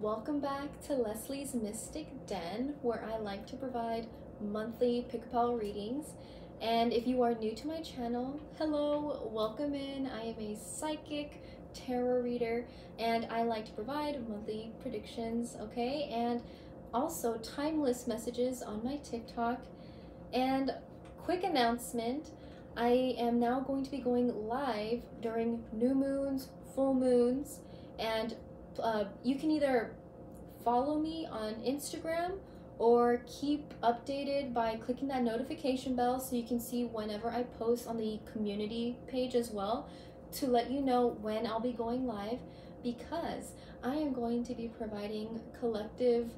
welcome back to Leslie's Mystic Den, where I like to provide monthly pick-a-pal readings. And if you are new to my channel, hello, welcome in. I am a psychic tarot reader, and I like to provide monthly predictions, okay? And also timeless messages on my TikTok. And quick announcement, I am now going to be going live during new moons, full moons, and you can either follow me on Instagram or keep updated by clicking that notification bell so you can see whenever I post on the community page as well, to let you know when I'll be going live, because I am going to be providing collective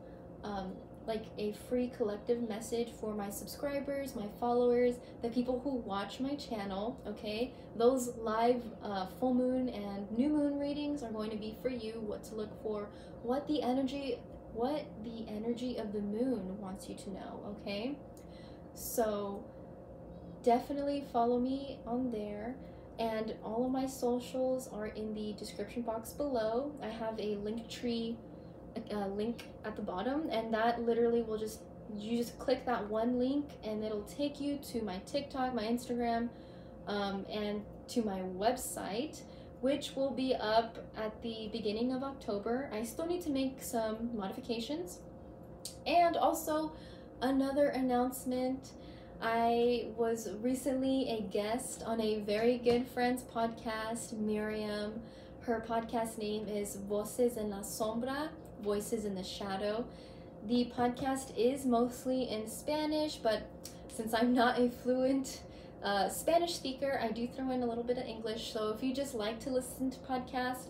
like a free collective message for my subscribers, my followers, the people who watch my channel, okay? Those live full moon and new moon readings are going to be for you, what to look for, what the energy of the moon wants you to know, okay? So definitely follow me on there, and all of my socials are in the description box below. I have a link at the bottom, and that literally will you just click that one link and it'll take you to my TikTok, my Instagram, and to my website, which will be up at the beginning of October. I still need to make some modifications. And also another announcement, I was recently a guest on a very good friend's podcast, Miriam. Her podcast name is Voces en la Sombra, Voices in the Shadow. The podcast is mostly in Spanish, but since I'm not a fluent Spanish speaker, I do throw in a little bit of English. So if you just like to listen to podcasts,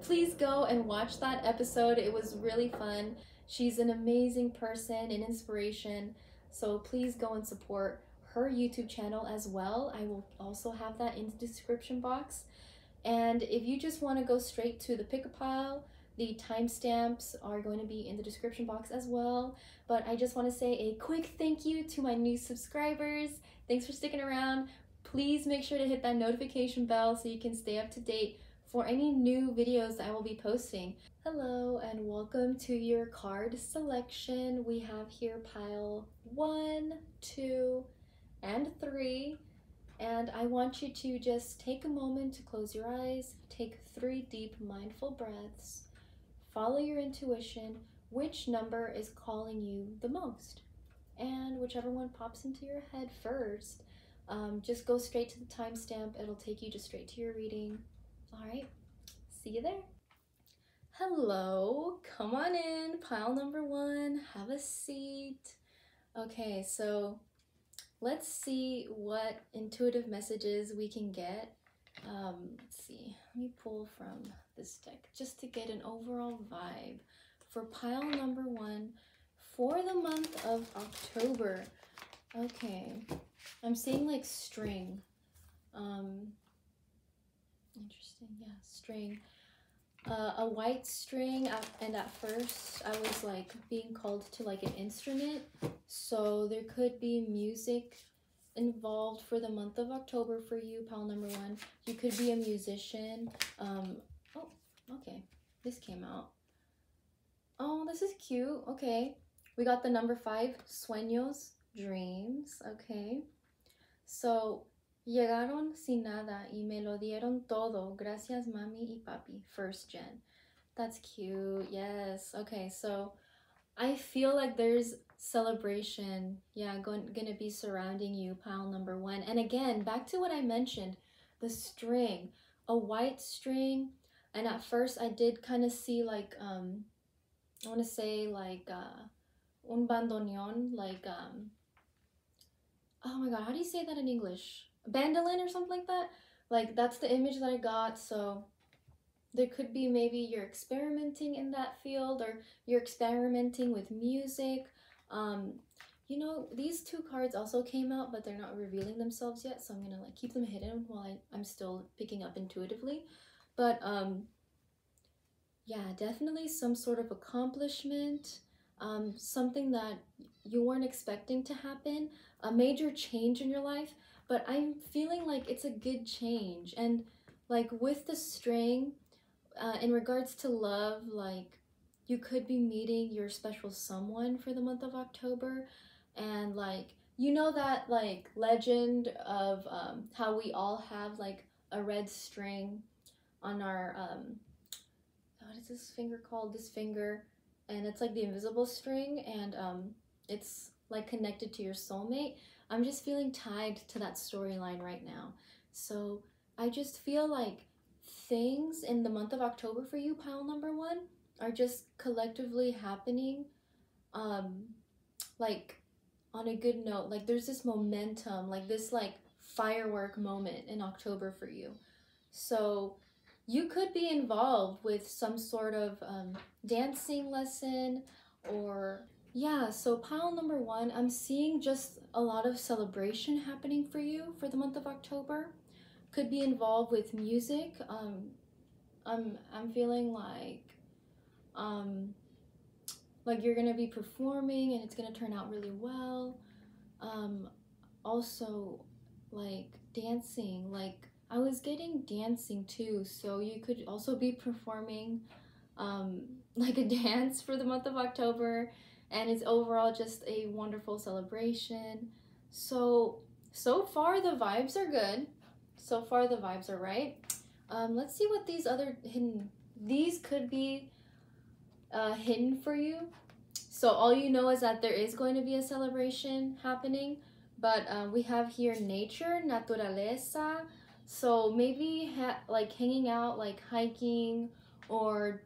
please go and watch that episode. It was really fun. She's an amazing person and inspiration. So please go and support her YouTube channel as well. I will also have that in the description box. And if you just want to go straight to the pick-a-pile, the timestamps are going to be in the description box as well. But I just want to say a quick thank you to my new subscribers. Thanks for sticking around. Please make sure to hit that notification bell so you can stay up to date for any new videos that I will be posting. Hello and welcome to your card selection. We have here pile 1, 2, and 3. And I want you to just take a moment to close your eyes, take 3 deep mindful breaths, follow your intuition, which number is calling you the most. And whichever one pops into your head first, just go straight to the timestamp. It'll take you just straight to your reading. All right, see you there. Hello, come on in, pile number 1, have a seat. Okay, so let's see what intuitive messages we can get. Let's see, let me pull from this deck just to get an overall vibe for pile number 1 for the month of October. Okay, I'm seeing like string. Interesting, yeah, string. A white string, and at first I was like being called to like an instrument, so there could be music involved for the month of October for you, pile number 1. You could be a musician. Oh, okay, this came out. Oh, this is cute. Okay, we got the number 5, sueños, dreams. Okay, so llegaron sin nada y me lo dieron todo. Gracias, mami y papi. First gen. That's cute. Yes. Okay, so I feel like there's celebration, yeah, gonna be surrounding you, pile number 1. And again, back to what I mentioned, the string, a white string. And at first I did kind of see like, I want to say like un bandoneon, like, oh my god, how do you say that in English? Bandolin or something like that? Like, that's the image that I got. So there could be maybe you're experimenting in that field, or you're experimenting with music. You know, these 2 cards also came out, but they're not revealing themselves yet, so I'm gonna like keep them hidden while I'm still picking up intuitively. But yeah, definitely some sort of accomplishment, something that you weren't expecting to happen, a major change in your life. But I'm feeling like it's a good change. And like with the string, in regards to love, like you could be meeting your special someone for the month of October. And like, you know that like legend of how we all have like a red string on our what is this finger called? This finger, and it's like the invisible string, and it's like connected to your soulmate. I'm just feeling tied to that storyline right now. So I just feel like things in the month of October for you, pile number one, are just collectively happening um like on a good note. Like there's this momentum, like this like firework moment in October for you. So you could be involved with some sort of dancing lesson, or yeah. So pile number one, I'm seeing just a lot of celebration happening for you for the month of October. Could be involved with music. I'm feeling um like you're gonna be performing and it's gonna turn out really well. Also, like dancing, like I was getting dancing too, so you could also be performing like a dance for the month of October, and it's overall just a wonderful celebration. So far the vibes are good. So far the vibes are right. Let's see what these other hidden, these could be hidden for you. So all you know is that there is going to be a celebration happening, but we have here nature, naturaleza. So maybe like hanging out, like hiking, or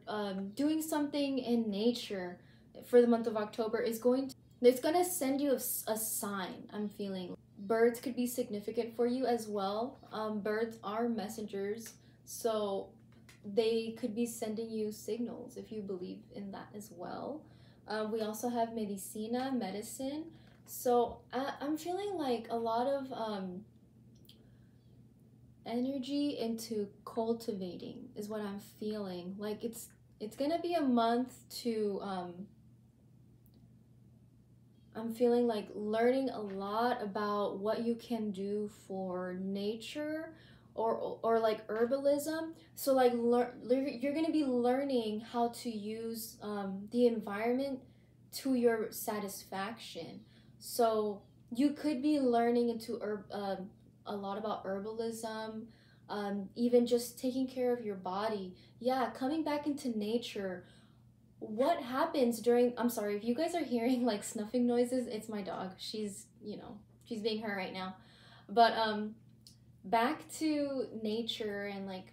doing something in nature for the month of October is going to, it's going to send you a sign. I'm feeling birds could be significant for you as well. Birds are messengers, so they could be sending you signals if you believe in that as well. We also have medicina, medicine. So I'm feeling like a lot of energy into cultivating is what I'm feeling. Like it's gonna be a month to I'm feeling like learning a lot about what you can do for nature, or like herbalism. So like you're going to be learning how to use the environment to your satisfaction. So you could be learning into a lot about herbalism, even just taking care of your body. Yeah, coming back into nature. What happens during, I'm sorry if you guys are hearing like snuffing noises, it's my dog. She's, you know, she's being her right now. But back to nature and like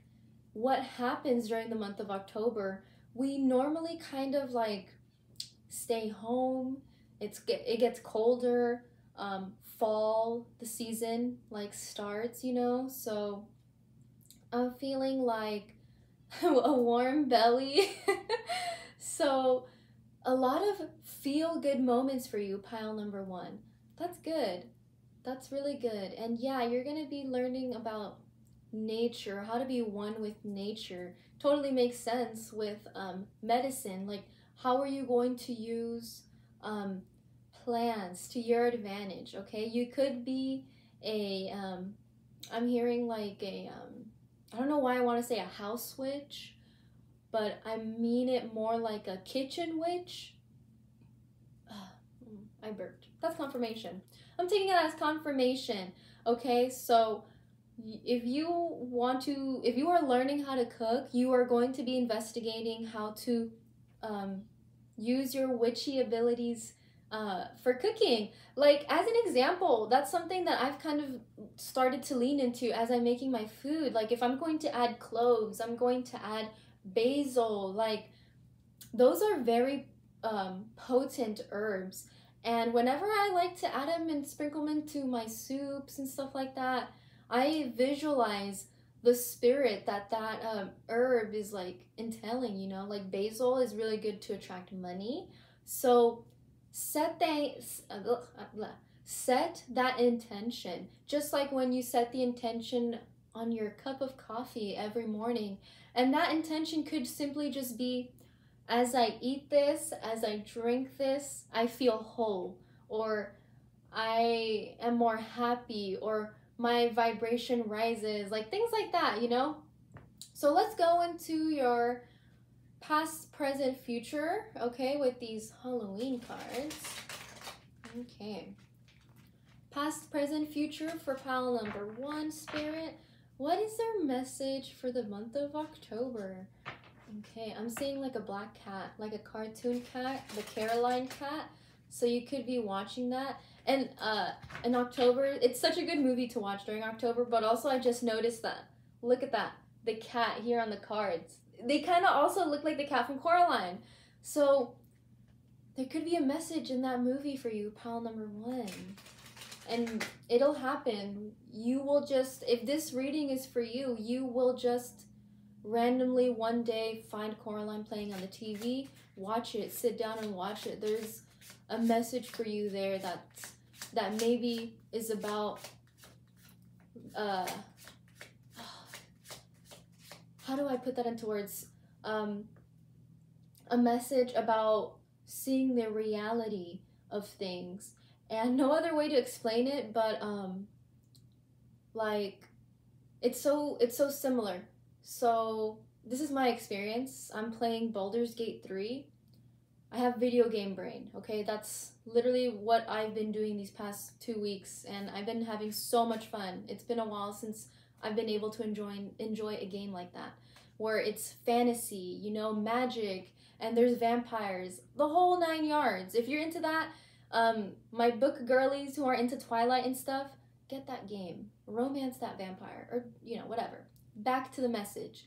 what happens during the month of October. We normally kind of like stay home. It gets colder. Fall, the season like starts, you know. So I'm feeling like a warm belly. So a lot of feel good moments for you, pile number one. That's good. That's really good. And yeah, you're going to be learning about nature, how to be one with nature. Totally makes sense with medicine. Like, how are you going to use plants to your advantage? Okay, you could be I'm hearing like I don't know why I want to say a house witch, but I mean it more like a kitchen witch. I burped. That's confirmation. I'm taking it as confirmation. Okay, so if you are learning how to cook, you are going to be investigating how to use your witchy abilities for cooking. Like, as an example, that's something that I've kind of started to lean into as I'm making my food. Like, if I'm going to add cloves, I'm going to add basil. Like, those are very potent herbs, and whenever I like to add them and sprinkle them into my soups and stuff like that, I visualize the spirit that herb is like entailing, you know. Like basil is really good to attract money, so set that intention, just like when you set the intention on your cup of coffee every morning. And that intention could simply just be, as I eat this, as I drink this, I feel whole, or I am more happy, or my vibration rises, like things like that, you know? So let's go into your past, present, future, okay, with these Halloween cards. Okay. Past, present, future for pile number 1, Spirit. What is their message for the month of October? Okay, I'm seeing like a black cat, like a cartoon cat, the Caroline cat. So you could be watching that. And in October, it's such a good movie to watch during October, but also I just noticed that. Look at that. The cat here on the cards. They kind of also look like the cat from Coraline. So there could be a message in that movie for you, pile number 1. And it'll happen. You will just, if this reading is for you, you will just randomly one day find Coraline playing on the TV, watch it, sit down and watch it. There's a message for you there that maybe is about how do I put that into words? A message about seeing the reality of things. And no other way to explain it, but like it's so similar. So this is my experience. I'm playing Baldur's Gate 3. I have video game brain, okay? That's literally what I've been doing these past 2 weeks, and I've been having so much fun. It's been a while since I've been able to enjoy a game like that, where it's fantasy, you know, magic, and there's vampires, the whole 9 yards. If you're into that, my book girlies who are into Twilight and stuff, get that game. Romance that vampire, or, you know, whatever. Back to the message.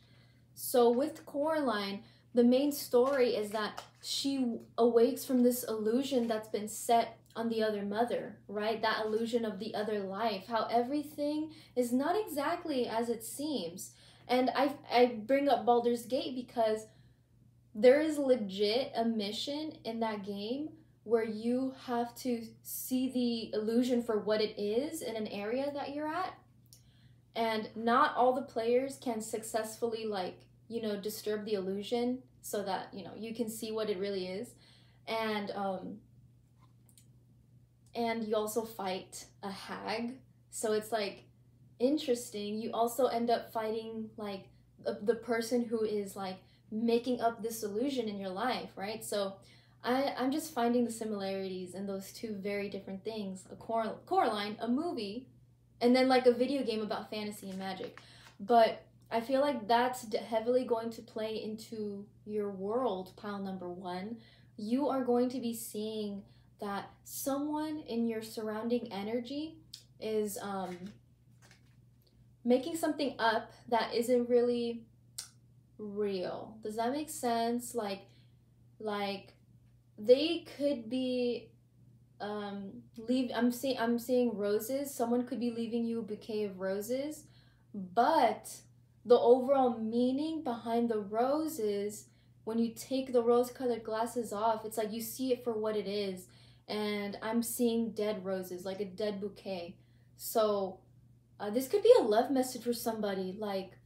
So with Coraline, the main story is that she awakes from this illusion that's been set on the other mother, right? That illusion of the other life, how everything is not exactly as it seems. And I bring up Baldur's Gate because there is legit a mission in that game where you have to see the illusion for what it is in an area that you're at. And not all the players can successfully, like, you know, disturb the illusion so that, you know, you can see what it really is. And you also fight a hag. So it's like interesting. You also end up fighting like the person who is like making up this illusion in your life, right? So I'm just finding the similarities in those two very different things. A Coraline, a movie, and then like a video game about fantasy and magic. But I feel like that's heavily going to play into your world, pile number 1. You are going to be seeing that someone in your surrounding energy is making something up that isn't really real. Does that make sense? Like they could be I'm seeing roses. Someone could be leaving you a bouquet of roses, but the overall meaning behind the roses, when you take the rose-colored glasses off, it's like you see it for what it is. And I'm seeing dead roses, like a dead bouquet. So this could be a love message for somebody. Like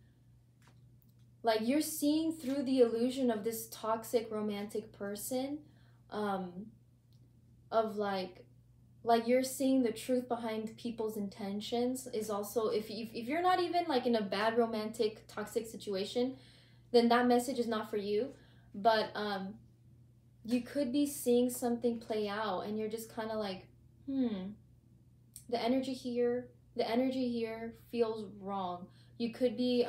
you're seeing through the illusion of this toxic romantic person, of like you're seeing the truth behind people's intentions. Is also, if you're not even like in a bad romantic toxic situation, then that message is not for you. But you could be seeing something play out and you're just kind of like, the energy here feels wrong. You could be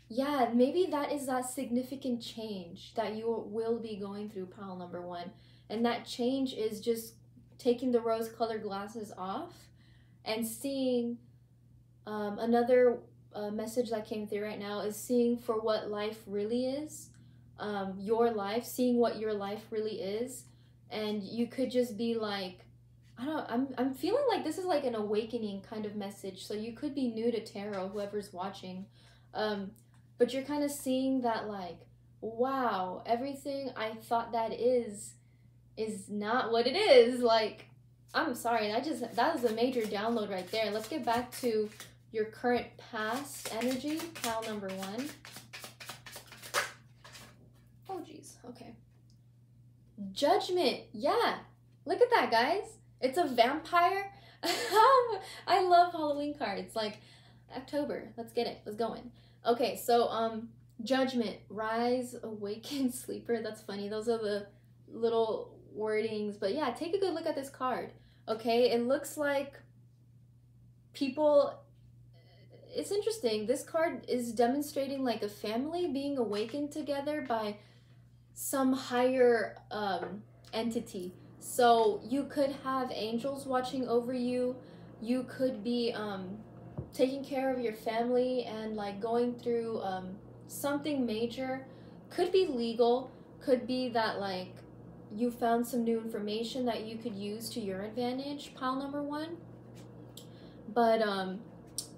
yeah, maybe that is that significant change that you will be going through, pile number 1. And that change is just taking the rose-colored glasses off and seeing another message that came through right now is seeing for what life really is. Your life, seeing what your life really is. And you could just be like, I'm feeling like this is like an awakening kind of message. So you could be new to tarot, whoever's watching. But you're kind of seeing that like, wow, everything I thought that is not what it is. Like, I'm sorry, that was a major download right there. Let's get back to your current past energy, pile number 1. Oh, geez, okay. Judgment, yeah. Look at that, guys. It's a vampire. I love Halloween cards. Like, October, let's get it, let's go in. Okay, so judgment, rise, awaken, sleeper. That's funny. Those are the little wordings. But yeah, take a good look at this card. Okay, it looks like people, it's interesting. This card is demonstrating like a family being awakened together by some higher entity. So you could have angels watching over you. You could be taking care of your family and like going through something major. Could be legal, could be that like you found some new information that you could use to your advantage, pile number one. But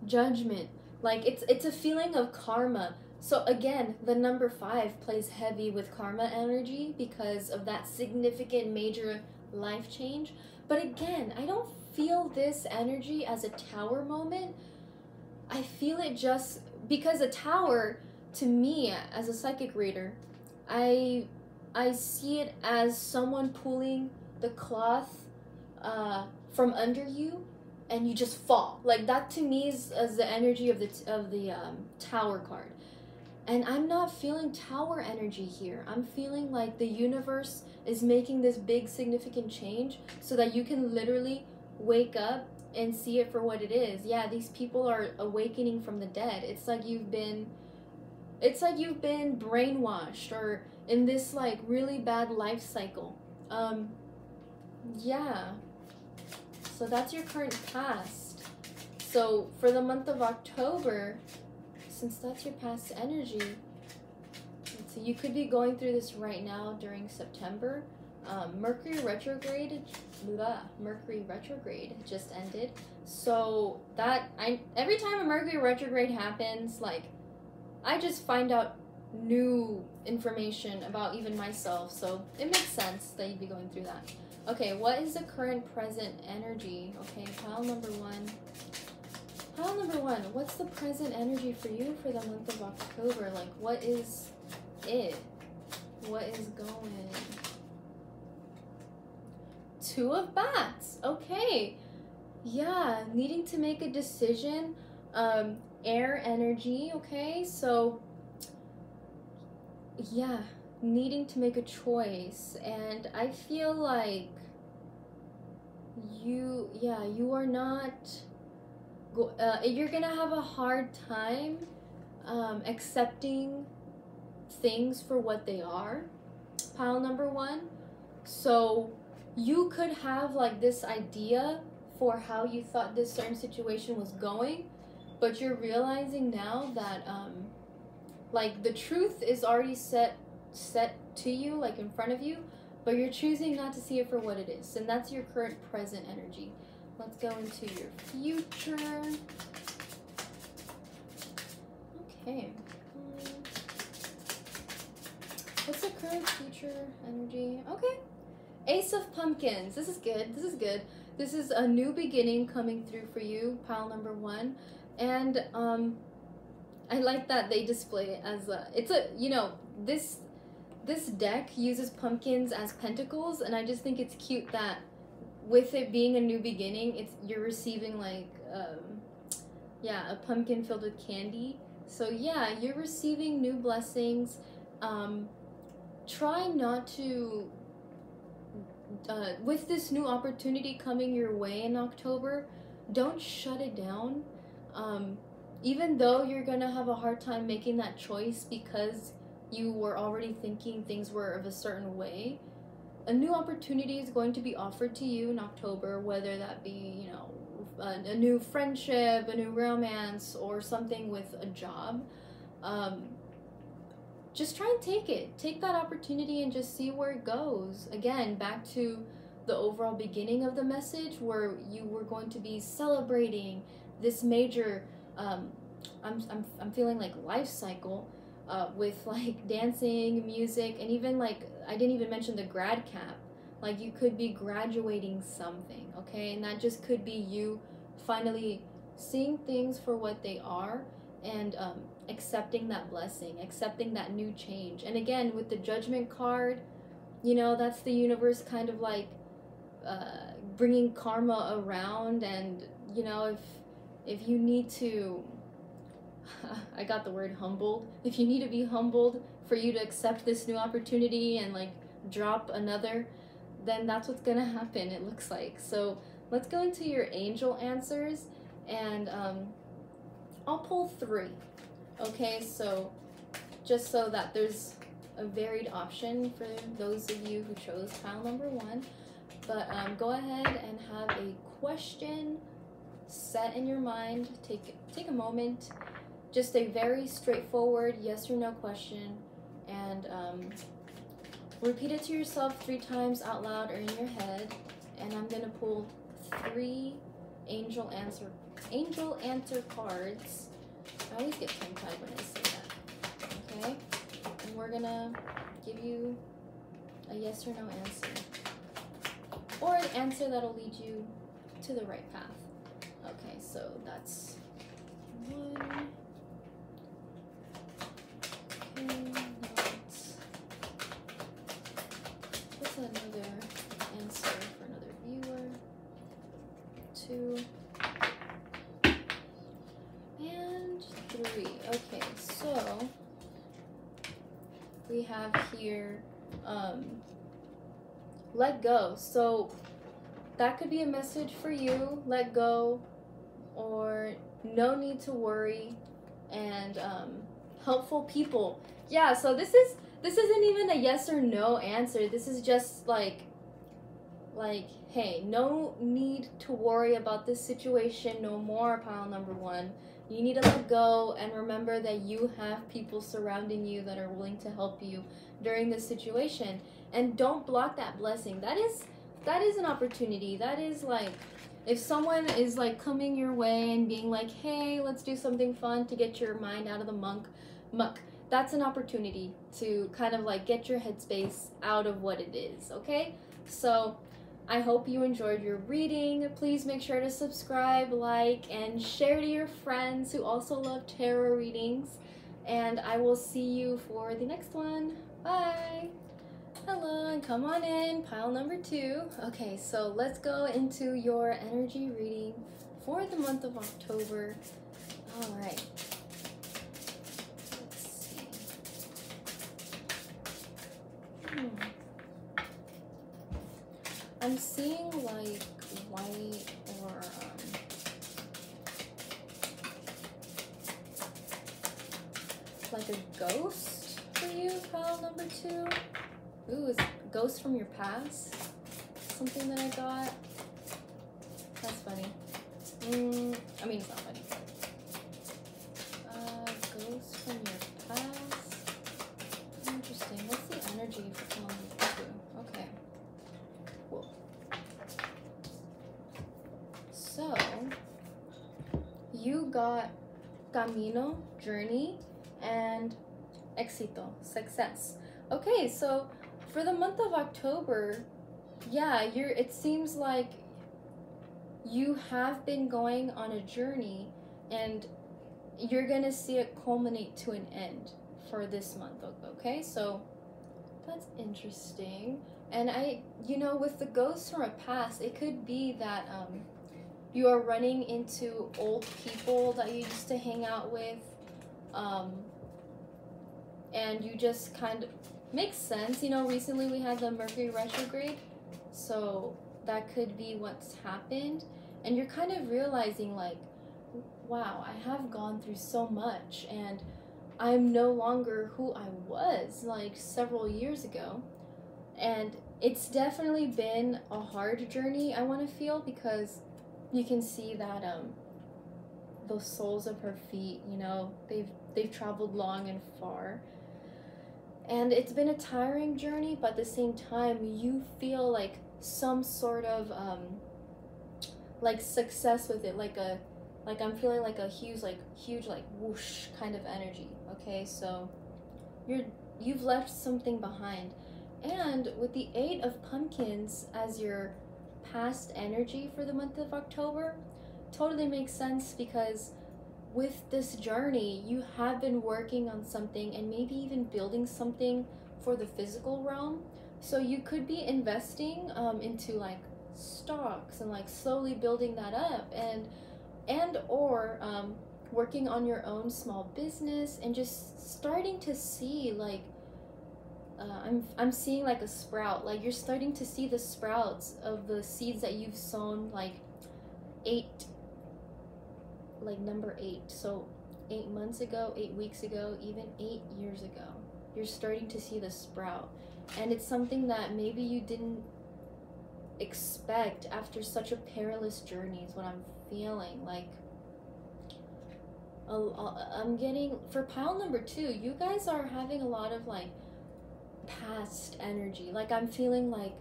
judgment, like it's a feeling of karma. So again, the number 5 plays heavy with karma energy because of that significant major life change. But again, I don't feel this energy as a tower moment. I feel it just because a tower, to me as a psychic reader, I see it as someone pulling the cloth from under you and you just fall. Like that to me is as the energy of the tower card. And I'm not feeling tower energy here. I'm feeling like the universe is making this big significant change so that you can literally wake up and see it for what it is. Yeah, these people are awakening from the dead. It's like you've been brainwashed or in this like really bad life cycle. Yeah. So that's your current past. So for the month of October, since that's your past energy, so you could be going through this right now during September. Mercury retrograde just ended. So that every time a Mercury retrograde happens, like I just find out new information about even myself. So it makes sense that you'd be going through that. Okay, what is the current present energy? Okay, pile number one. Pile number one, what's the present energy for you for the month of October? Like, what is it? What is going? 2 of Bats. Okay. Yeah, needing to make a decision. Air energy, okay? So, yeah, needing to make a choice. And I feel like you are not... you're gonna have a hard time accepting things for what they are, pile number one. So you could have like this idea for how you thought this certain situation was going, but you're realizing now that like the truth is already set to you, like in front of you, but you're choosing not to see it for what it is. And that's your current present energy. Let's go into your future. Okay. What's the current future energy? Okay. Ace of Pumpkins. This is good. This is good. This is a new beginning coming through for you, pile number one. And I like that they display it as a, it's a, you know, this deck uses pumpkins as pentacles, and I just think it's cute that with it being a new beginning, you're receiving like yeah, a pumpkin filled with candy. So yeah, you're receiving new blessings. Try not to with this new opportunity coming your way in October, don't shut it down. Even though you're gonna have a hard time making that choice because you were already thinking things were of a certain way, a new opportunity is going to be offered to you in October, whether that be, you know, a new friendship, a new romance, or something with a job. Just try and take that opportunity and just see where it goes. Again, back to the overall beginning of the message where you were going to be celebrating this major I'm feeling like life cycle with like dancing, music, and even like I didn't even mention the grad cap. Like you could be graduating something, okay? And that just could be you finally seeing things for what they are and accepting that blessing, accepting that new change. And again, with the Judgment card, you know, that's the universe kind of like bringing karma around. And you know, if you need to I got the word humbled. If you need to be humbled for you to accept this new opportunity and like drop another, then that's what's gonna happen, it looks like. So let's go into your angel answers, and I'll pull 3. Okay, so just so that there's a varied option for those of you who chose pile number 1. But go ahead and have a question set in your mind. Take a moment, just a very straightforward yes or no question, and repeat it to yourself 3 times out loud or in your head. And I'm gonna pull 3 angel answer cards. I always get tongue-tied when I say that. Okay, and we're gonna give you a yes or no answer, or an answer that'll lead you to the right path. Okay, so that's 1. Okay, what's another answer for another viewer? 2 and 3. Okay, so we have here let go. So that could be a message for you, let go, or no need to worry, and helpful people. Yeah, so this isn't even a yes or no answer. This is just like hey, no need to worry about this situation no more, pile number 1. You need to let go and remember that you have people surrounding you that are willing to help you during this situation. And don't block that blessing. That is an opportunity. That is like, if someone is like coming your way and being like, hey, let's do something fun to get your mind out of the muck, that's an opportunity to kind of like get your headspace out of what it is, okay? So I hope you enjoyed your reading. Please make sure to subscribe, like, and share to your friends who also love tarot readings. And I will see you for the next one. Bye! Hello, and come on in, pile number 2. Okay, so let's go into your energy reading for the month of October. Alright. Let's see. I'm seeing like white or like a ghost for you, pile number 2. Ooh, is ghost from your past something that I got? That's funny. I mean, it's not funny. Ghost from your past. Interesting. What's the energy for pile number 2? Okay. Cool. So, you got camino, journey, and éxito, success. Okay, so for the month of October, yeah, it seems like you have been going on a journey and you're gonna see it culminate to an end for this month, okay? So that's interesting. And with the ghosts from a past, it could be that you are running into old people that you used to hang out with, and you just kind of, makes sense. Recently we had the Mercury retrograde, so that could be what's happened. And you're kind of realizing like, wow, I have gone through so much and I'm no longer who I was like several years ago. And it's definitely been a hard journey, I want to feel, because you can see that the soles of her feet, they've traveled long and far. And it's been a tiring journey, but at the same time, you feel like some sort of like success with it, like I'm feeling like a huge whoosh kind of energy. Okay, so you've left something behind. And with the 8 of Pumpkins as your past energy for the month of October, totally makes sense, because with this journey, you have been working on something and maybe even building something for the physical realm. So you could be investing into like stocks and like slowly building that up, and or working on your own small business and just starting to see like I'm seeing like a sprout. Like you're starting to see the sprouts of the seeds that you've sown like number 8. So 8 months ago, 8 weeks ago, even 8 years ago. You're starting to see the sprout. And it's something that maybe you didn't expect after such a perilous journey is what I'm feeling. Like I'm getting, for pile number 2, you guys are having a lot of like past energy. Like I'm feeling like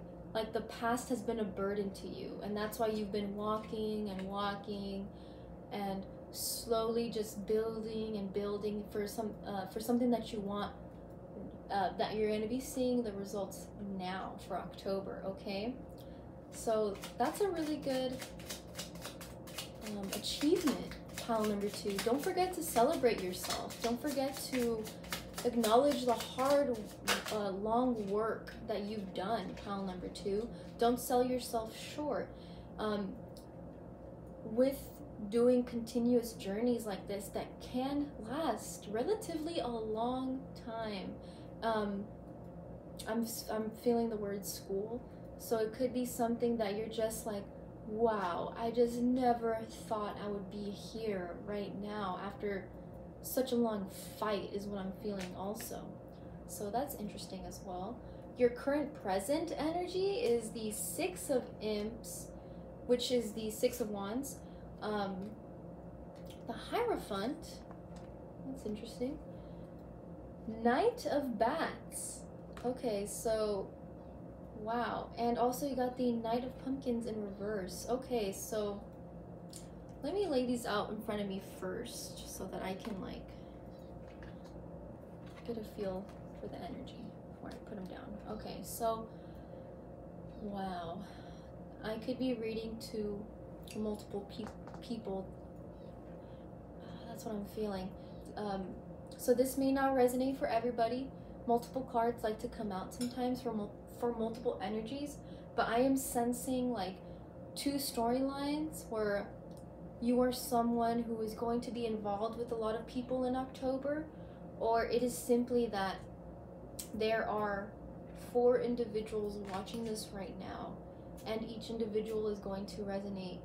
the past has been a burden to you, and that's why you've been walking and slowly just building and building for something that you want, that you're going to be seeing the results now for October. Okay, so that's a really good achievement, pile number 2. Don't forget to celebrate yourself. Don't forget to acknowledge the hard, long work that you've done, pile number 2. Don't sell yourself short. With doing continuous journeys like this that can last relatively a long time. I'm feeling the word school. So it could be something that you're just like, wow, I just never thought I would be here right now after such a long fight is what I'm feeling also. So that's interesting as well. Your current present energy is the 6 of Imps, which is the 6 of Wands. The Hierophant, that's interesting. Knight of Bats. Okay, so wow. And also you got the Knight of Pumpkins in reverse. Okay, so let me lay these out in front of me first so that I can like get a feel for the energy before I put them down. Okay, so wow. I could be reading to multiple people. That's what I'm feeling. So this may not resonate for everybody. Multiple cards like to come out sometimes for multiple energies, but I am sensing like 2 storylines where you are someone who is going to be involved with a lot of people in October, or it is simply that there are 4 individuals watching this right now, and each individual is going to resonate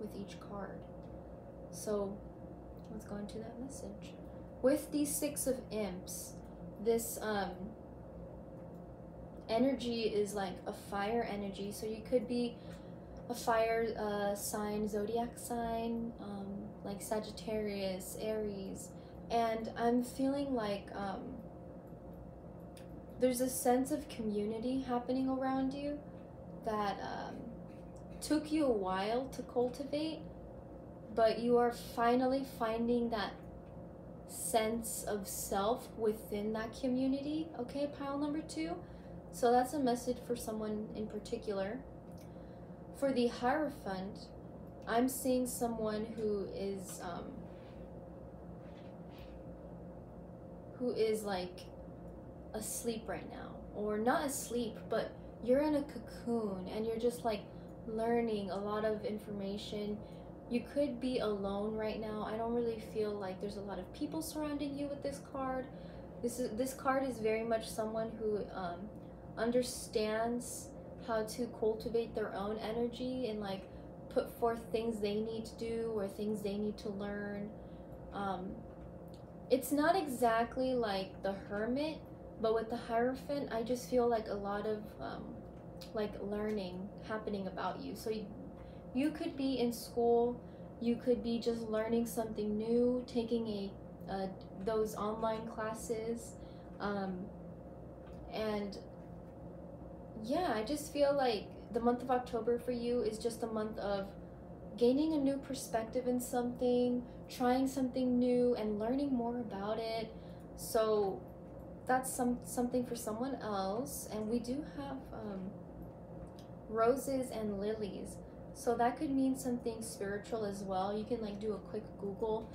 with each card. So let's go into that message. With the 6 of Imps, this energy is like a fire energy. So you could be a fire sign, zodiac sign, like Saggitarius, Aries. And I'm feeling like there's a sense of community happening around you that took you a while to cultivate, but you are finally finding that sense of self within that community. Okay, pile number 2. So that's a message for someone in particular. For the Hierophant, I'm seeing someone who is like asleep right now, or not asleep, but you're in a cocoon and you're just like learning a lot of information. You could be alone right now. I don't really feel like there's a lot of people surrounding you with this card. This card is very much someone who understands how to cultivate their own energy and like put forth things they need to do or things they need to learn. It's not exactly like the Hermit, but with the Hierophant, I just feel like a lot of like learning happening about you. So you could be in school, you could be just learning something new, taking those online classes, and yeah, I just feel like the month of October for you is just a month of gaining a new perspective in something, trying something new, and learning more about it. So that's something for someone else. And we do have roses and lilies, so that could mean something spiritual as well. You can like do a quick Google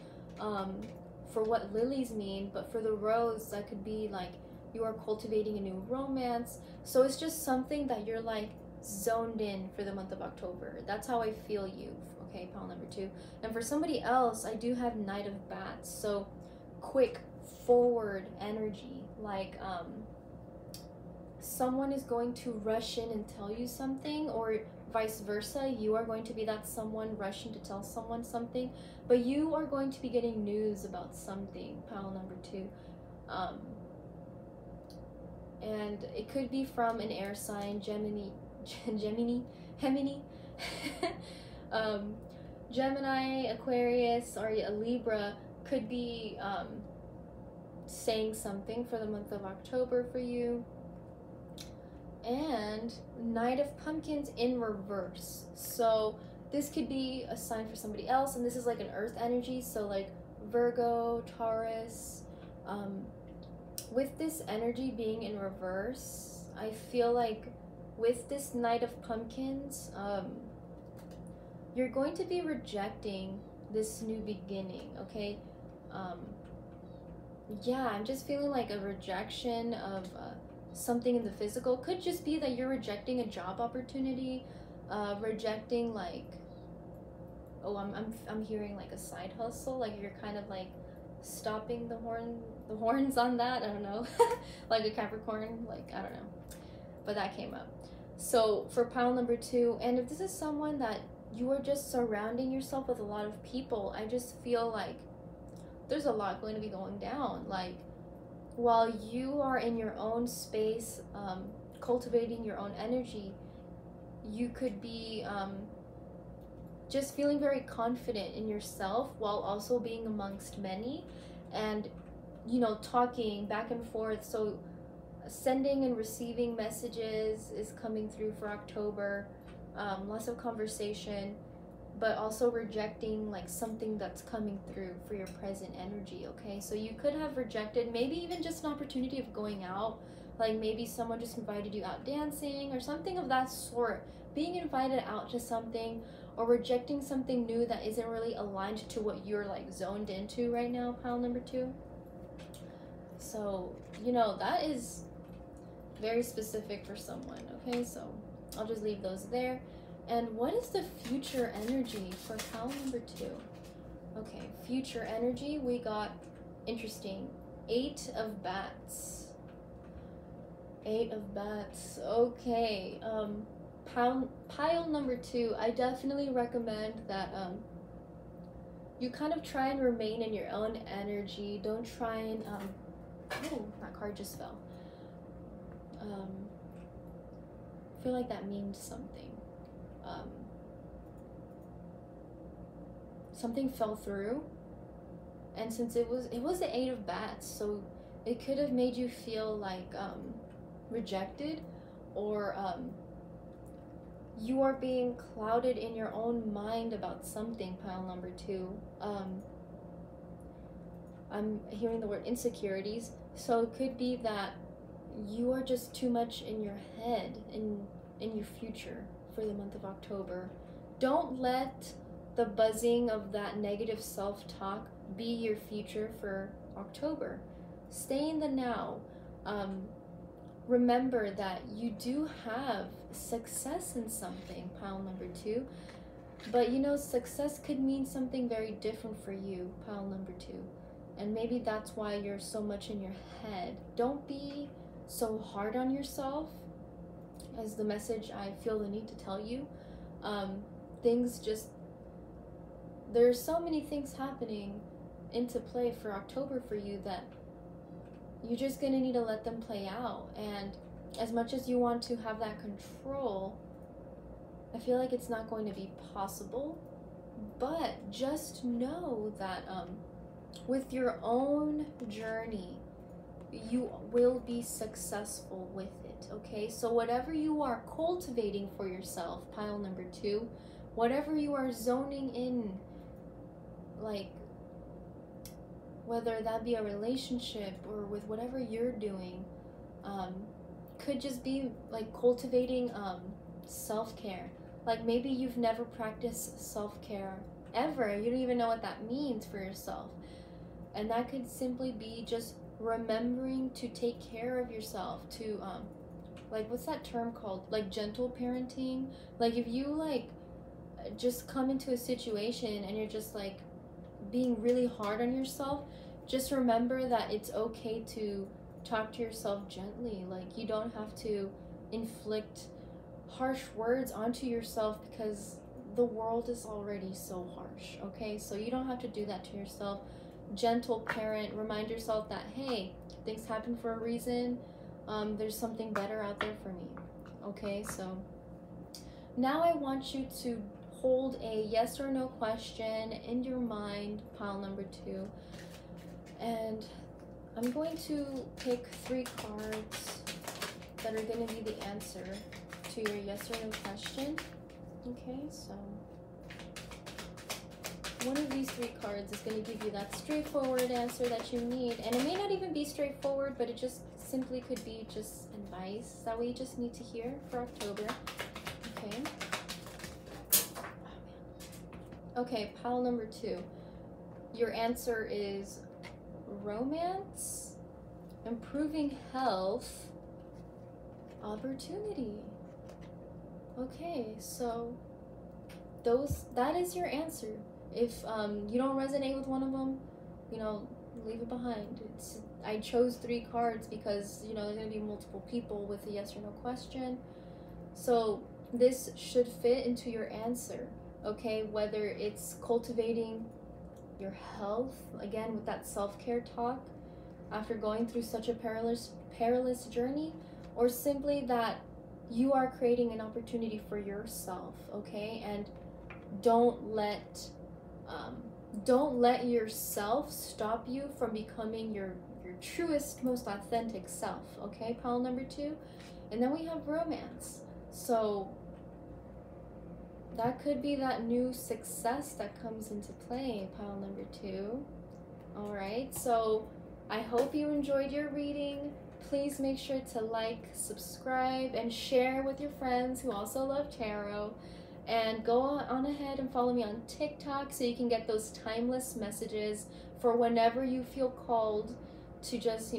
for what lilies mean, but for the rose, that could be like you are cultivating a new romance. So it's just something that you're like zoned in for the month of October. That's how I feel you. Okay, pile number 2. And for somebody else, I do have Knight of Bats. So quick, forward energy. Like someone is going to rush in and tell you something, or vice versa. You are going to be that someone rushing to tell someone something, but you are going to be getting news about something, pile number 2. And it could be from an air sign, Gemini, Gemini, Aquarius, or a Libra could be saying something for the month of October for you. And Knight of Pumpkins in reverse. So this could be a sign for somebody else, and this is like an earth energy, so like Virgo, Taurus. With this energy being in reverse, I feel like with this Knight of Pumpkins, you're going to be rejecting this new beginning, okay? Yeah, I'm just feeling like a rejection of something in the physical. Could just be that you're rejecting a job opportunity, rejecting like, oh, I'm hearing like a side hustle, like you're kind of like stopping the horns on that. I don't know. Like a Capricorn, like I don't know, but that came up. So for pile number 2, and if this is someone that you are just surrounding yourself with a lot of people, I just feel like there's a lot going to be going down. Like while you are in your own space, cultivating your own energy, you could be just feeling very confident in yourself while also being amongst many, and you know, talking back and forth. So sending and receiving messages is coming through for October. Lots of conversation, but also rejecting like something that's coming through for your present energy. Okay, so you could have rejected maybe even just an opportunity of going out, like maybe someone just invited you out dancing or something of that sort, being invited out to something, or rejecting something new that isn't really aligned to what you're like zoned into right now, pile number 2. So you know, that is very specific for someone. Okay, so I'll just leave those there. And what is the future energy for pile number 2? Okay, future energy, we got, interesting, 8 of Bats. 8 of Bats. Okay, pile number 2, I definitely recommend that you kind of try and remain in your own energy. Don't try and oh, that card just fell. I feel like that means something. Something fell through, and since it was the 8 of Bats, so it could have made you feel like rejected, or you are being clouded in your own mind about something, pile number 2. I'm hearing the word insecurities, so it could be that you are just too much in your head, in your future for the month of October. Don't let the buzzing of that negative self-talk be your future for October. Stay in the now. Remember that you do have success in something, pile number 2, but you know, success could mean something very different for you, pile number 2, and maybe that's why you're so much in your head. Don't be so hard on yourself, as the message I feel the need to tell you. Things just, there's so many things happening into play for October for you that you're just gonna need to let them play out. And as much as you want to have that control, I feel like it's not going to be possible. But just know that with your own journey, you will be successful with it. Okay, so whatever you are cultivating for yourself, pile number 2, whatever you are zoning in, like whether that be a relationship or with whatever you're doing, could just be like cultivating self-care. Like maybe you've never practiced self-care ever, you don't even know what that means for yourself, and that could simply be just remembering to take care of yourself, to like, what's that term called? Like gentle parenting. Like if you like just come into a situation and you're just like being really hard on yourself, just remember that it's okay to talk to yourself gently. Like you don't have to inflict harsh words onto yourself because the world is already so harsh, okay? So you don't have to do that to yourself. Gentle parent, remind yourself that, hey, things happen for a reason. There's something better out there for me, okay? So now I want you to hold a yes or no question in your mind, pile number 2, and I'm going to pick 3 cards that are going to be the answer to your yes or no question. Okay, so one of these 3 cards is going to give you that straightforward answer that you need, and it may not even be straightforward, but it just simply could be just advice that we just need to hear for October. Okay. Okay, pile number 2. Your answer is romance, improving health, opportunity. Okay, so that is your answer. If you don't resonate with one of them, leave it behind. I chose 3 cards because there's going to be multiple people with a yes or no question, so this should fit into your answer. Okay, whether it's cultivating your health, again with that self-care talk after going through such a perilous journey, or simply that you are creating an opportunity for yourself, okay? And don't let yourself stop you from becoming your truest, most authentic self, okay? Pile number 2. And then we have romance. So that could be that new success that comes into play, pile number 2. All right, so I hope you enjoyed your reading. Please make sure to like, subscribe, and share with your friends who also love tarot. And go on ahead and follow me on TikTok so you can get those timeless messages for whenever you feel called to just,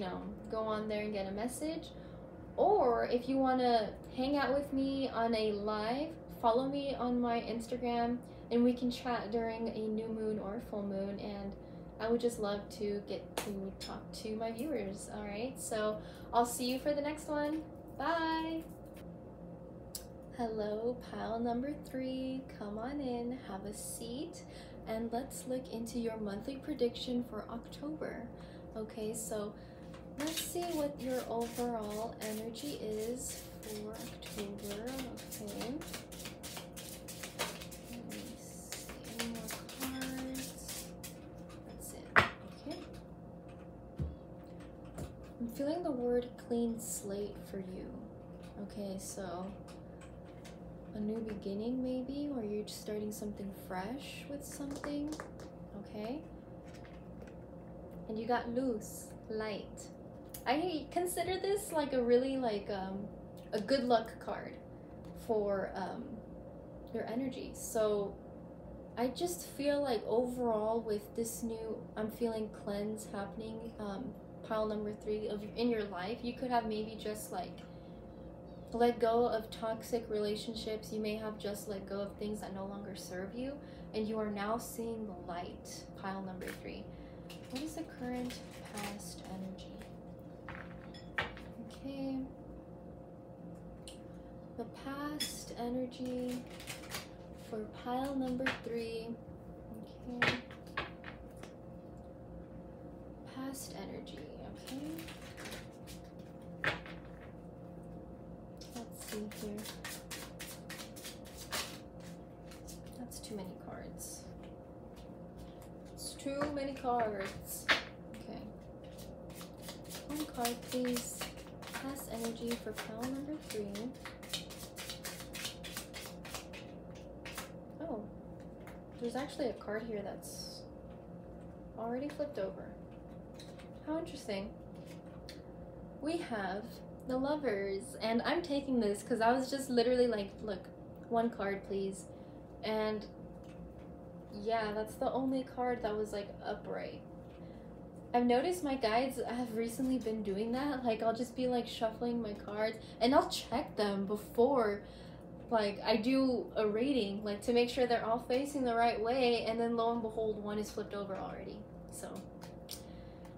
go on there and get a message. Or if you want to hang out with me on a live, follow me on my Instagram and we can chat during a new moon or a full moon, and I would just love to get to talk to my viewers. All right, so I'll see you for the next one. Bye. Hello, pile number 3. Come on in, have a seat, and let's look into your monthly prediction for October. Okay, so let's see what your overall energy is for October. Okay. Let me see. Any more cards? That's it. Okay. I'm feeling the word clean slate for you. Okay, so a new beginning maybe, or you're just starting something fresh with something. Okay. And you got loose, light. I consider this like a really a good luck card for your energy. So I just feel like overall with this new, I'm feeling cleanse happening, pile number 3 in your life. You could have maybe just let go of toxic relationships. You may have just let go of things that no longer serve you, and you are now seeing the light, pile number 3. What is the current past energy? Okay. The past energy for pile number 3. Okay. Past energy, okay. Let's see here. That's too many cards. It's too many cards. Okay. One card, please. Past energy for pile number 3. Oh, there's actually a card here that's already flipped over. How interesting. We have the Lovers, and I'm taking this because I was just literally like, look, one card please, and yeah, that's the only card that was like upright. I've noticed my guides have recently been doing that. Like, I'll just be like shuffling my cards, and I'll check them before like I do a reading, like to make sure they're all facing the right way, and then lo and behold, one is flipped over already. So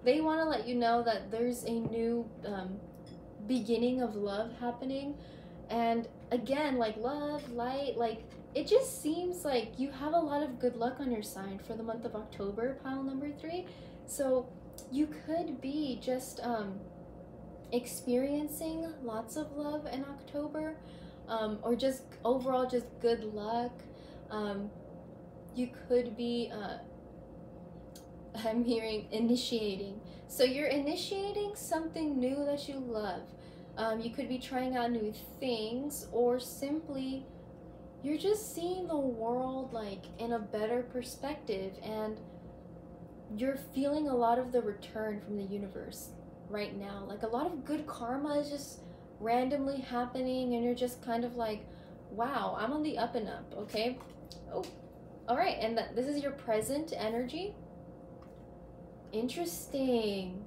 they want to let you know that there's a new beginning of love happening. And again, like love, light, like it just seems like you have a lot of good luck on your side for the month of October, pile number 3. So you could be just experiencing lots of love in October, or just overall just good luck. You could be I'm hearing initiating. So you're initiating something new that you love. You could be trying out new things, or simply you're just seeing the world like in a better perspective, and you're feeling a lot of the return from the universe right now. Like a lot of good karma is just randomly happening, and you're just kind of like, wow, I'm on the up and up. Okay. Oh, all right. And this is your present energy. Interesting.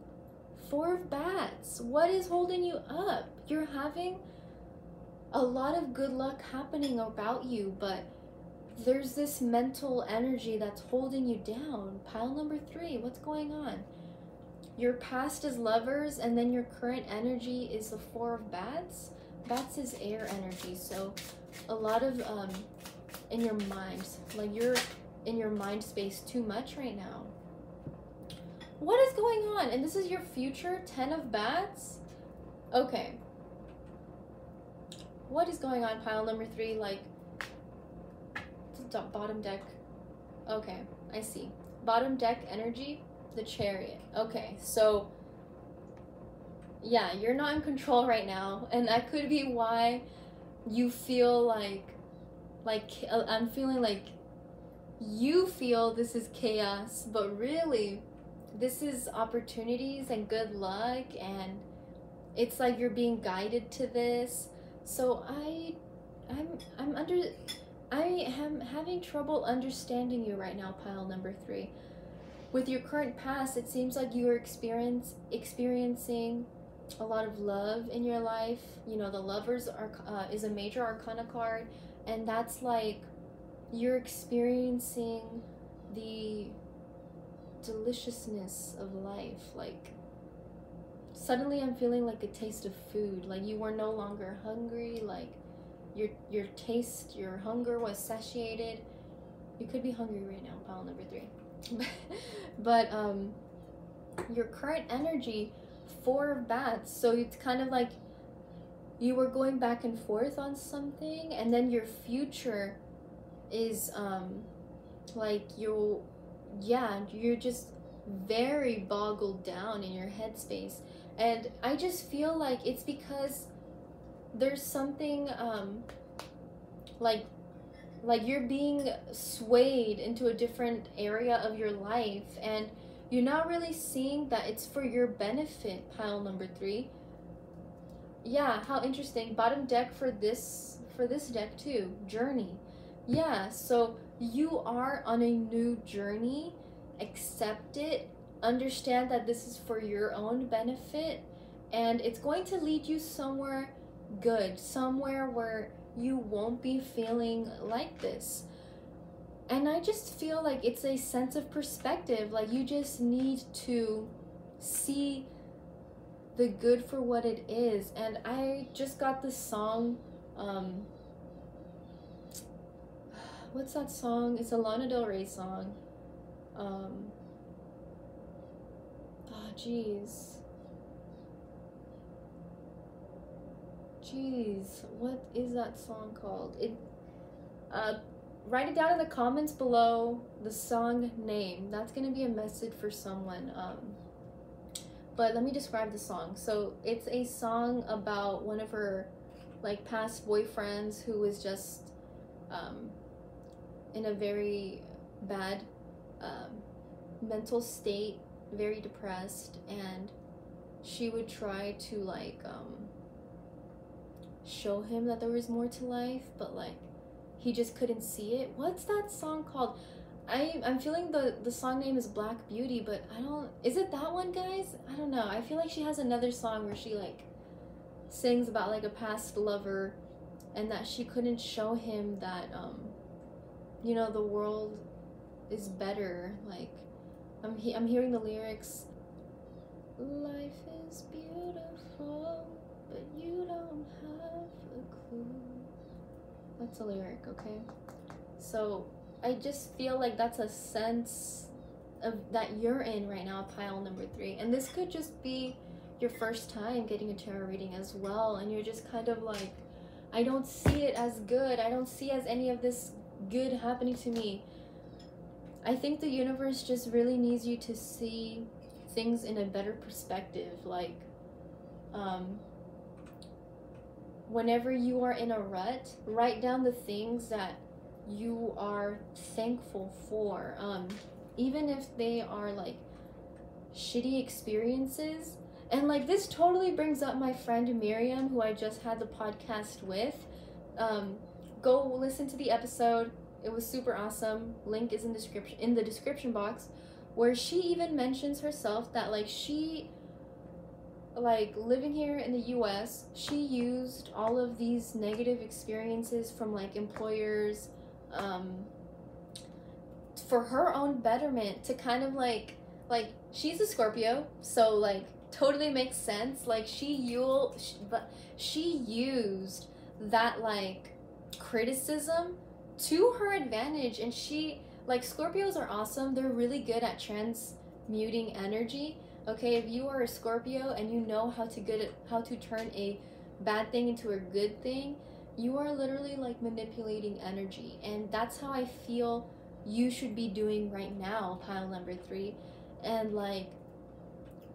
4 of Bats. What is holding you up? You're having a lot of good luck happening about you, but there's this mental energy that's holding you down. Pile number 3. What's going on? Your past is Lovers, and then your current energy is the 4 of Bats. Bats is air energy, so a lot of in your mind, like you're in your mind space too much right now. What is going on? And this is your future, 10 of Bats. Okay. What is going on, pile number 3? Like, bottom deck. Okay, I see. Bottom deck energy, the Chariot. Okay, so yeah, you're not in control right now, and that could be why you feel like I'm feeling like you feel this is chaos, but really this is opportunities and good luck, and it's like you're being guided to this. So I am having trouble understanding you right now, pile number 3. With your current past, it seems like you are experiencing a lot of love in your life. You know, the Lovers is a major arcana card, and that's like you're experiencing the deliciousness of life. Like suddenly I'm feeling like a taste of food, like you were no longer hungry, like your taste, your hunger was satiated. You could be hungry right now, pile number 3. But your current energy, 4 of Bats, so it's kind of like you were going back and forth on something, and then your future is like you're just very boggled down in your headspace. And I just feel like it's because there's something like you're being swayed into a different area of your life, and you're not really seeing that it's for your benefit, pile number 3. Yeah, how interesting. Bottom deck for this deck too, journey. Yeah, so you are on a new journey. Accept it. Understand that this is for your own benefit, and it's going to lead you somewhere good, somewhere where you won't be feeling like this. And I just feel like it's a sense of perspective. Like you just need to see the good for what it is. And I just got this song, what's that song? It's a Lana Del Rey song. Jeez, what is that song called? Write it down in the comments below, the song name. That's gonna be a message for someone. But let me describe the song. So it's a song about one of her like past boyfriends who was just in a very bad mental state, very depressed, and she would try to like show him that there was more to life, but like he just couldn't see it. What's that song called? I'm feeling the song name is Black Beauty, but I don't, is it that one, guys? I don't know. I feel like she has another song where she like sings about like a past lover, and that she couldn't show him that you know, the world is better. Like I'm hearing the lyrics. Life is beautiful, but you don't have a clue. That's a lyric, okay? So I just feel like that's a sense of that you're in right now, pile number 3. And this could just be your first time getting a tarot reading as well, and you're just kind of like, I don't see it as good. I don't see as any of this good happening to me. I think the universe just really needs you to see things in a better perspective. Like, whenever you are in a rut, write down the things that you are thankful for, even if they are like shitty experiences. And like, this totally brings up my friend Miriam, who I just had the podcast with. Go listen to the episode. It was super awesome. Link is in the description box, where she even mentions herself that like she, like living here in the US, she used all of these negative experiences from like employers for her own betterment, to kind of like she's a Scorpio, so like totally makes sense. Like she used that like criticism to her advantage, and she, like, Scorpios are awesome. They're really good at transmuting energy. Okay, if you are a Scorpio and you know how to turn a bad thing into a good thing, you are literally like manipulating energy, and that's how I feel you should be doing right now, pile number 3. And like,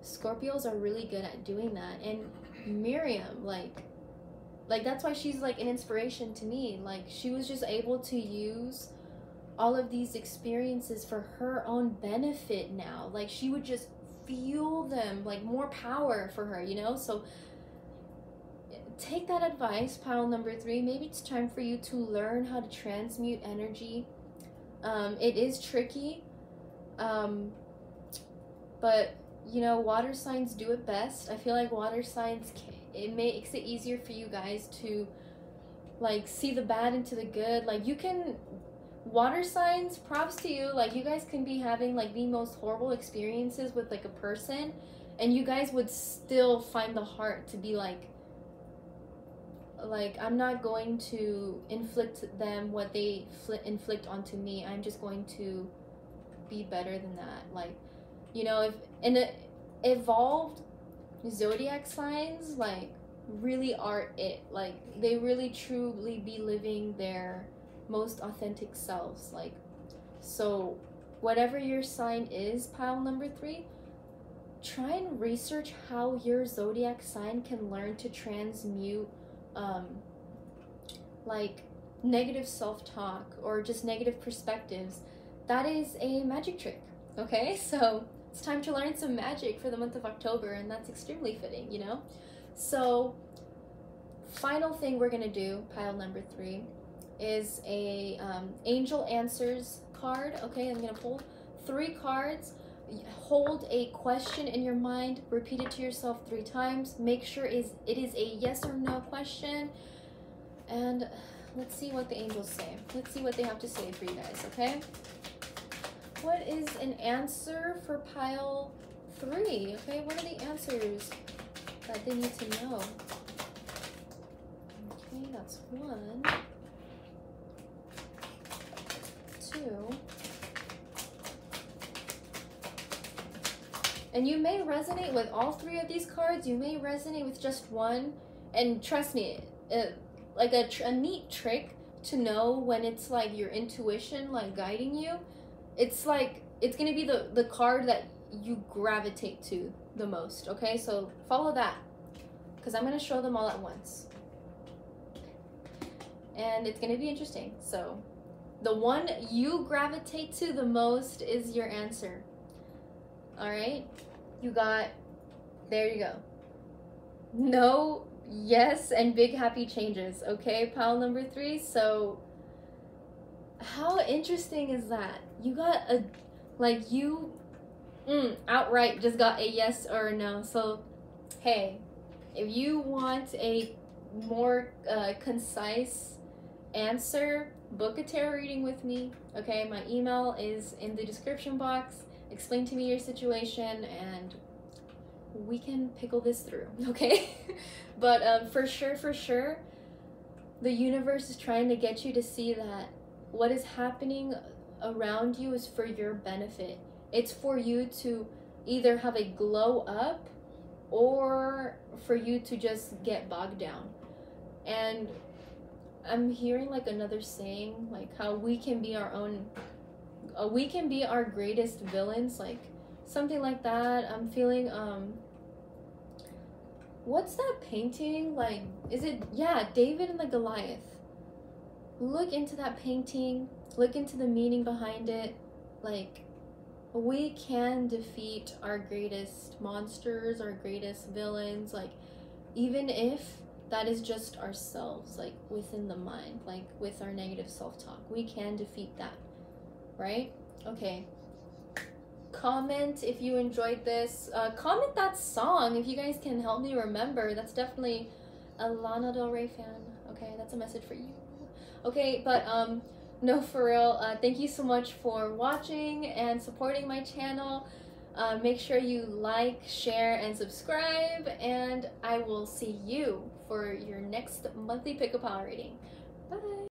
Scorpios are really good at doing that. And Miriam, like that's why she's like an inspiration to me. Like, she was just able to use all of these experiences for her own benefit now. Like, she would just fuel them, like more power for her, you know? So take that advice, pile number 3. Maybe it's time for you to learn how to transmute energy. It is tricky, but you know, water signs do it best. I feel like water signs, it makes it easier for you guys to like see the bad into the good. Like, you can, water signs, props to you. Like, you guys can be having like the most horrible experiences with like a person, and you guys would still find the heart to be like I'm not going to inflict them what they inflict onto me. I'm just going to be better than that. Like, you know, if in the evolved zodiac signs, like, really are it. Like, they really truly be living their most authentic selves. Like, so whatever your sign is, pile number 3, try and research how your zodiac sign can learn to transmute like negative self-talk or just negative perspectives. That is a magic trick. Okay, so it's time to learn some magic for the month of October, and that's extremely fitting, you know? So final thing we're gonna do, pile number 3, is a angel answers card. Okay, I'm gonna pull 3 cards. Hold a question in your mind, repeat it to yourself 3 times. Make sure it is a yes or no question, and let's see what the angels say. Let's see what they have to say for you guys. Okay, what is an answer for pile 3? Okay, what are the answers that they need to know? Okay, that's 1, 2. And you may resonate with all 3 of these cards. You may resonate with just one. And trust me, like a neat trick to know when it's like your intuition like guiding you. It's like, it's gonna be the card that you gravitate to the most. Okay, so follow that, because I'm gonna show them all at once, and it's gonna be interesting. So the one you gravitate to the most is your answer. All right, you got, there you go. No, yes, and big happy changes. Okay, pile number 3. So How interesting is that? You got a, like, you outright just got a yes or a no. So, hey, if you want a more concise answer, book a tarot reading with me. Okay, my email is in the description box. Explain to me your situation and we can pickle this through. Okay. But for sure, the universe is trying to get you to see that what is happening around you is for your benefit. It's for you to either have a glow up or for you to just get bogged down. And I'm hearing like another saying, like how we can be our own, we can be our greatest villains, like something like that. I'm feeling, what's that painting? Like, is it, yeah, David and the Goliath. Look into that painting, look into the meaning behind it. Like, we can defeat our greatest monsters, our greatest villains, like, even if that is just ourselves, like, within the mind, like, with our negative self-talk. We can defeat that, right? Okay. Comment if you enjoyed this. Comment that song if you guys can help me remember. That's definitely a Lana Del Rey fan. Okay, that's a message for you. Okay, but no, for real, thank you so much for watching and supporting my channel. Make sure you like, share, and subscribe, and I will see you for your next monthly pick-a-pile reading. Bye!